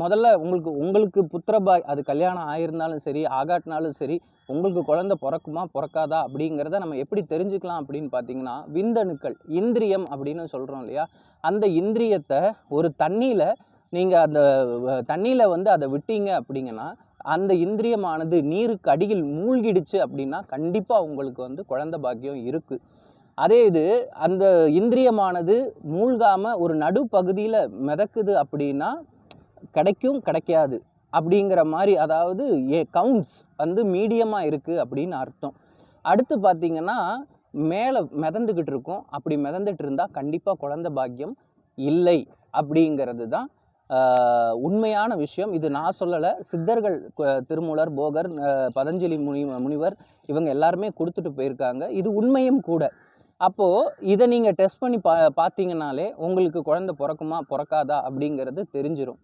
முதல்ல உங்களுக்கு புத்திரபாய் அது கல்யாணம் ஆயிருந்தாலும் சரி, ஆகாட்டினாலும் சரி, உங்களுக்கு குழந்தை பிறக்குமா பிறக்காதா அப்படிங்கிறத நம்ம எப்படி தெரிஞ்சுக்கலாம் அப்படின்னு பார்த்தீங்கன்னா, விந்தணுக்கள் இந்திரியம் அப்படின்னு சொல்கிறோம் இல்லையா, அந்த இந்திரியத்தை ஒரு தண்ணியில் நீங்கள் அந்த தண்ணியில் வந்து அதை விட்டீங்க அப்படிங்கன்னா, அந்த இந்திரியமானது நீருக்கு அடியில் மூழ்கிடுச்சு அப்படின்னா கண்டிப்பாக உங்களுக்கு வந்து குழந்தை பாக்கியம் இருக்குது. அதே இது அந்த இந்திரியமானது மூழ்காமல் ஒரு நடுப்பகுதியில் மிதக்குது அப்படின்னா கிடைக்கும் கிடைக்காது அப்படிங்கிற மாதிரி, அதாவது கவுண்ட்ஸ் வந்து மீடியமாக இருக்குது அப்படின்னு அர்த்தம். அடுத்து பார்த்தீங்கன்னா மேலே மிதந்துக்கிட்டு இருக்கும், அப்படி மிதந்துட்டு இருந்தால் கண்டிப்பாக குழந்தை பாக்கியம் இல்லை அப்படிங்கிறது தான் உண்மையான விஷயம். இது நான் சொல்லலை, சித்தர்கள் திருமூலர், போகர், பதஞ்சலி முனிவர் இவங்க எல்லாருமே கொடுத்துட்டு போயிருக்காங்க. இது உண்மையும் கூட. அப்போது இதை நீங்கள் டெஸ்ட் பண்ணி பார்த்தீங்கன்னாலே உங்களுக்கு குழந்தை பிறக்குமா பிறக்காதா அப்படிங்கிறது தெரிஞ்சிடும்.